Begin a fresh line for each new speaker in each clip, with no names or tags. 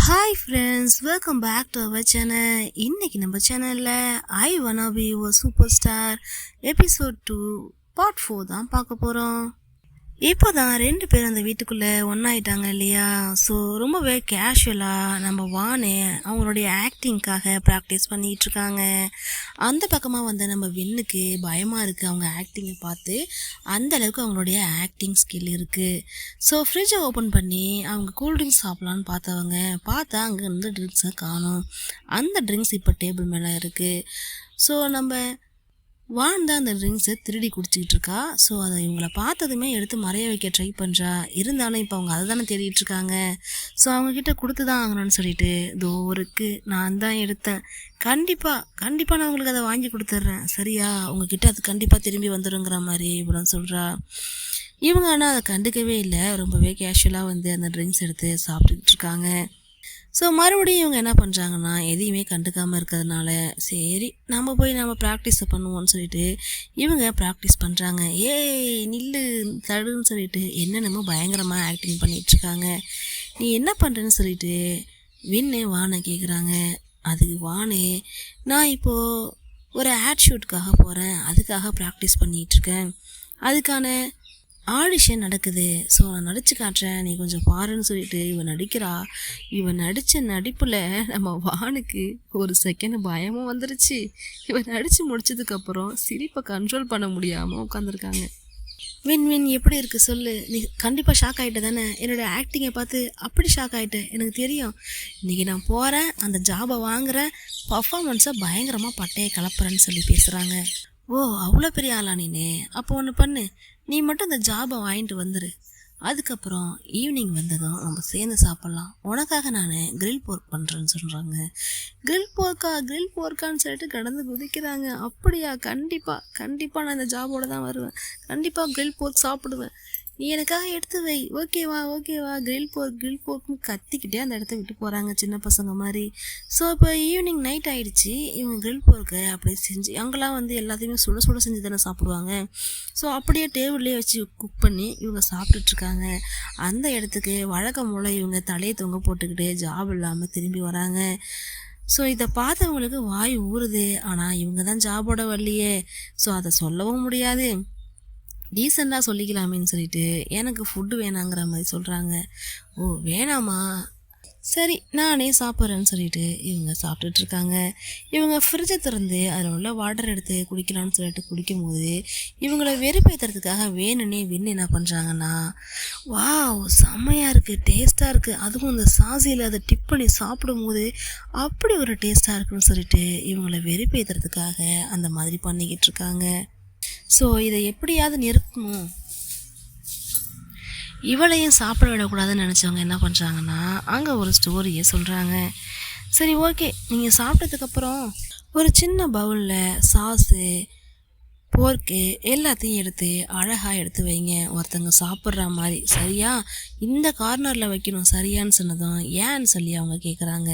Hi friends, welcome back to our channel. இன்னைக்கு நம்ம சேனலில் I wanna be a super star episode 2 part 4 தான் பார்க்க போகிறோம். இப்போ தான் 2 பேர் அந்த வீட்டுக்குள்ளே ஒன்றாயிட்டாங்க இல்லையா? ஸோ ரொம்பவே கேஷுவலாக நம்ம வானே அவங்களுடைய ஆக்டிங்காக ப்ராக்டிஸ் பண்ணிகிட்ருக்காங்க. அந்த பக்கமாக வந்து நம்ம வின்னுக்கு பயமாக இருக்குது அவங்க ஆக்டிங்கை பார்த்து. அந்தளவுக்கு அவங்களுடைய ஆக்டிங் ஸ்கில் இருக்குது. ஸோ ஃப்ரிட்ஜை ஓப்பன் பண்ணி அவங்க கூல்ட்ரிங்க்ஸ் சாப்பிட்லான்னு பார்த்தா அங்கே இருந்து ட்ரிங்க்ஸை காணும். அந்த ட்ரிங்க்ஸ் இப்போ டேபிள் மேலே இருக்குது. ஸோ நம்ம வான் தான் அந்த ட்ரிங்க்ஸை திருடி குடிச்சிக்கிட்டு இருக்கா. ஸோ அதை இவங்களை பார்த்ததுமே எடுத்து மறைய வைக்க ட்ரை பண்ணுறா. இருந்தாலும் இப்போ அவங்க அதை தானே தேடிட்டு இருக்காங்க. ஸோ அவங்கக்கிட்ட கொடுத்து தான் ஆகணும்னு சொல்லிட்டு இதோ இருக்குது, நான் தான் எடுத்தேன், கண்டிப்பாக நான் உங்களுக்கு அதை வாங்கி கொடுத்துட்றேன், சரியா? உங்ககிட்ட அது கண்டிப்பாக திரும்பி வந்துடுங்கிற மாதிரி இவ்வளோ சொல்கிறா. இவங்க ஆனால் அதை கண்டுக்கவே இல்லை. ரொம்பவே கேஷுவலாக வந்து அந்த ட்ரிங்க்ஸ் எடுத்து சாப்பிட்டுக்கிட்டு இருக்காங்க. ஸோ மறுபடியும் இவங்க என்ன பண்ணுறாங்கன்னா, எதையுமே கண்டுக்காமல் இருக்கிறதுனால சரி நம்ம ப்ராக்டிஸை பண்ணுவோம்னு சொல்லிட்டு இவங்க ப்ராக்டிஸ் பண்ணுறாங்க. நில்லு தடுன்னு சொல்லிட்டு என்னென்னமோ பயங்கரமாக ஆக்டிங் பண்ணிகிட்ருக்காங்க. நீ என்ன பண்ணுறேன்னு சொல்லிட்டு வின்னு வானை கேட்குறாங்க. அதுக்கு வானே, நான் இப்போது ஒரு ஆட் ஷூட்டுக்காக போகிறேன், அதுக்காக ப்ராக்டிஸ் பண்ணிகிட்ருக்கேன், அதுக்கான ஆடிஷன் நடக்குது, ஸோ நான் நடிச்சு காட்டுறேன், நீ கொஞ்சம் பாருன்னு சொல்லிட்டு இவன் நடிக்கிறா. இவன் நடித்த நடிப்பில் நம்ம வானுக்கு ஒரு செகண்ட் பயமும் வந்துருச்சு. இவன் நடித்து முடிச்சதுக்கப்புறம் சிரிப்பை கண்ட்ரோல் பண்ண முடியாமல் உட்காந்துருக்காங்க. வின் எப்படி இருக்குது சொல்லு? நீ கண்டிப்பாக ஷாக் ஆகிட்ட தானே? என்னோடய ஆக்டிங்கை பார்த்து அப்படி ஷாக் ஆகிட்டேன், எனக்கு தெரியும். இன்றைக்கி நான் போகிறேன், அந்த ஜாபை வாங்குகிறேன், பர்ஃபார்மன்ஸை பயங்கரமாக பட்டையை கலப்புறேன்னு சொல்லி பேசுகிறாங்க. ஓ, அவ்வளோ பெரிய ஆளா நீனே? அப்போ ஒன்று பண்ணு, நீ மட்டும் அந்த ஜாபை வாங்கிட்டு வந்துரு. அதுக்கப்புறம் ஈவினிங் வந்ததும் நம்ம சேர்ந்து சாப்பிட்லாம். உனக்காக நான் கிரில் போர்க் பண்ணுறேன்னு சொல்கிறாங்க. கிரில் போர்க்கான்னு சொல்லிட்டு கடந்து குதிக்கிறாங்க. அப்படியா? கண்டிப்பாக நான் இந்த ஜாபோட தான் வருவேன், கண்டிப்பாக கிரில் போர்க் சாப்பிடுவேன், நீ எனக்காக எடுத்து வை, ஓகேவா? கிரில் போர்க்னு கத்திக்கிட்டே அந்த இடத்த விட்டு போகிறாங்க சின்ன பசங்க மாதிரி. ஸோ இப்போ ஈவினிங் நைட் ஆகிடுச்சு. இவங்க கிரில் போர்க்கை அப்படியே செஞ்சு, அங்கெல்லாம் வந்து எல்லாத்தையுமே சுட செஞ்சு தானே சாப்பிடுவாங்க. ஸோ அப்படியே டேபிள்லேயே வச்சு குக் பண்ணி இவங்க சாப்பிட்டுட்ருக்காங்க. அந்த இடத்துக்கு வழக்கம் போல் இவங்க தலையை தொங்க போட்டுக்கிட்டு ஜாப் இல்லாமல் திரும்பி வராங்க. ஸோ இதை பார்த்தவங்களுக்கு வாய் ஊறுது. ஆனால் இவங்க தான் ஜாபோட வரலையே, ஸோ அதை சொல்லவும் முடியாது. டீசெண்டாக சொல்லிக்கலாமேன்னு சொல்லிட்டு எனக்கு ஃபுட்டு வேணாங்கிற மாதிரி சொல்கிறாங்க. ஓ, வேணாமா? சரி நானே சாப்பிட்றேன்னு சொல்லிட்டு இவங்க சாப்பிட்டுட்ருக்காங்க. இவங்க ஃப்ரிட்ஜை திறந்து அதில் உள்ள வாட்டர் எடுத்து குடிக்கலான்னு சொல்லிட்டு குடிக்கும் போது இவங்கள வெறுப்பேற்றுறதுக்காக வேணுன்னே வின்னு என்ன பண்ணுறாங்கன்னா, வாவ் செம்மையாக இருக்குது, டேஸ்ட்டாக இருக்குது, அதுவும் இந்த சாசியில் அதை டிப் பண்ணி சாப்பிடும்போது அப்படி ஒரு டேஸ்ட்டாக இருக்குன்னு சொல்லிட்டு இவங்கள வெறுப்பேற்றுறதுக்காக அந்த மாதிரி பண்ணிக்கிட்டு இருக்காங்க. ஸோ இதை எப்படியாவது நிறுத்தணும், இவளையும் சாப்பிட விடக்கூடாதுன்னு நினச்சவங்க என்ன பண்ணுறாங்கன்னா, அங்கே ஒரு ஸ்டோரியை சொல்கிறாங்க. சரி ஓகே, நீங்கள் சாப்பிட்டதுக்கப்புறம் ஒரு சின்ன பவுலில் சாஸு போர்க்கு எல்லாத்தையும் எடுத்து அழகாக எடுத்து வைங்க, ஒருத்தங்க சாப்பிட்ற மாதிரி, சரியா? இந்த கார்னரில் வைக்கணும், சரியான்னு சொன்னதும் ஏன்னு சொல்லி அவங்க கேட்குறாங்க.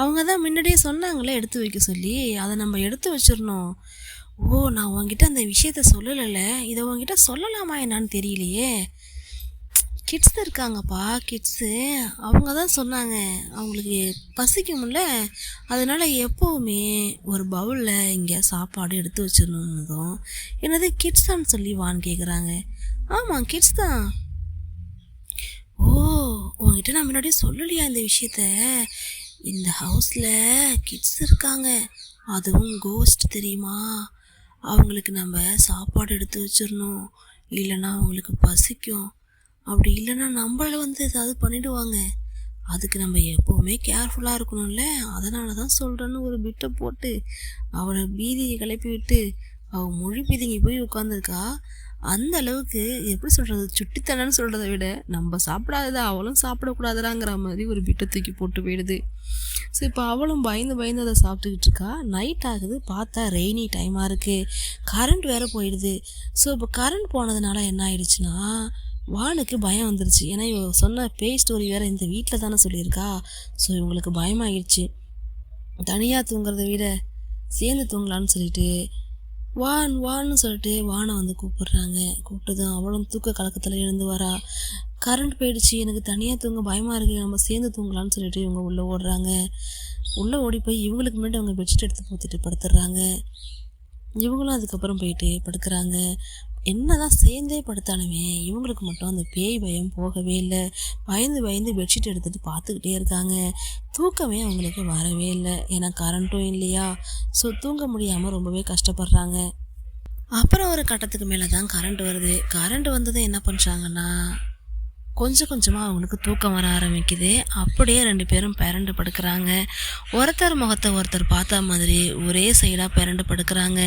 அவங்க தான் முன்னாடியே சொன்னாங்களே எடுத்து வைக்க சொல்லி, அதை நம்ம எடுத்து வச்சிடணும். ஓ, நான் உங்ககிட்ட அந்த விஷயத்த சொல்லலைல்ல, இதை உங்ககிட்ட சொல்லலாமா என்னான்னு தெரியலையே. கிட்ஸ் இருக்காங்கப்பா, கிட்ஸு அவங்க தான் சொன்னாங்க அவங்களுக்கு பசிக்கும்ல, அதனால் எப்போவுமே ஒரு பவுலில் இங்கே சாப்பாடு எடுத்து வச்சிடணுன்னதும் என்னது கிட்ஸான்னு சொல்லி வான்னு கேட்குறாங்க. ஆமாம், கிட்ஸ் தான். ஓ, உங்ககிட்ட நான் முன்னாடியே சொல்லலையா இந்த விஷயத்த? இந்த ஹவுஸில் கிட்ஸ் இருக்காங்க, அதுவும் கோஸ்ட் தெரியுமா? அவங்களுக்கு நம்ம சாப்பாடு எடுத்து வச்சிடணும், இல்லைன்னா அவங்களுக்கு பசிக்கும், அப்படி இல்லைன்னா நம்மள வந்து ஏதாவது பண்ணிடுவாங்க, அதுக்கு நம்ம எப்போவுமே கேர்ஃபுல்லாக இருக்கணும்ல, அதனால தான் சொல்கிறேன்னு ஒரு பிட்டை போட்டு அவளை பீதியை கிளப்பி விட்டு அவள் மொழி பீதிங்கி போய் உட்காந்துருக்கா. அந்த அளவுக்கு எப்படி சொல்கிறது, சுட்டித்தனன்னு சொல்கிறத விட நம்ம சாப்பிடாததை அவளும் சாப்பிடக்கூடாதாங்கிற மாதிரி ஒரு பிட்டை தூக்கி போட்டு போயிடுது. ஸோ இப்போ அவளும் பயந்து அதை சாப்பிட்டுக்கிட்டு இருக்கா. நைட் ஆகுது, பார்த்தா ரெய்னி டைமாக இருக்குது, கரண்ட் வேறு போயிடுது. ஸோ இப்போ கரண்ட் போனதுனால என்ன ஆயிடுச்சுன்னா, வானுக்கு பயம் வந்துருச்சு. ஏன்னா இவ சொன்ன பேய் ஸ்டோரி வேறு இந்த வீட்டில் தானே சொல்லியிருக்கா. ஸோ இவங்களுக்கு பயமாகிடுச்சு. தனியாக தூங்குறத விட சேர்ந்து தூங்கலான்னு சொல்லிட்டு வான்னு சொல்லிட்டு வானை வந்து கூப்பிட்றாங்க. கூப்பிட்டதும் அவளும் தூக்க கலக்கத்தில் எழுந்து வரா. கரண்ட் போயிடுச்சு, எனக்கு தனியாக தூங்க பயமாக இருக்குது, நம்ம சேர்ந்து தூங்கலான்னு சொல்லிட்டு இவங்க உள்ளே ஓடுறாங்க. உள்ளே ஓடி போய் இவங்களுக்கு முன்னாடி அவங்க பெட்ஷீட் எடுத்து போத்திட்டு படுத்துடுறாங்க. இவங்களும் அதுக்கப்புறம் போயிட்டு படுக்கிறாங்க. என்னதான் சேர்ந்தே படுத்தாலுமே இவங்களுக்கு மட்டும் அந்த பேய் பயம் போகவே இல்லை. பயந்து பயந்து பெட்ஷீட் எடுத்துகிட்டு பார்த்துக்கிட்டே இருக்காங்க. தூக்கமே அவங்களுக்கு வரவே இல்லை, ஏன்னா கரண்ட்டும் இல்லையா. ஸோ தூங்க முடியாமல் ரொம்பவே கஷ்டப்படுறாங்க. அப்புறம் ஒரு கட்டத்துக்கு மேலே தான் கரண்ட் வருது. கரண்ட் வந்ததை என்ன பண்ணுறாங்கன்னா, கொஞ்சம் கொஞ்சமாக அவங்களுக்கு தூக்கம் வர ஆரம்பிக்குது. அப்படியே 2 பேரும் பிரண்டு படுக்கிறாங்க. ஒருத்தர் முகத்தை ஒருத்தர் பார்த்தா மாதிரி ஒரே சைடாக பிரண்டு படுக்கிறாங்க.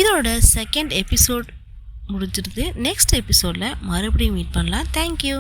இதோட செகண்ட் எபிசோட் முடிஞ்சிருது. நெக்ஸ்ட் எபிசோடில் மறுபடியும் மீட் பண்ணலாம். தேங்க்யூ.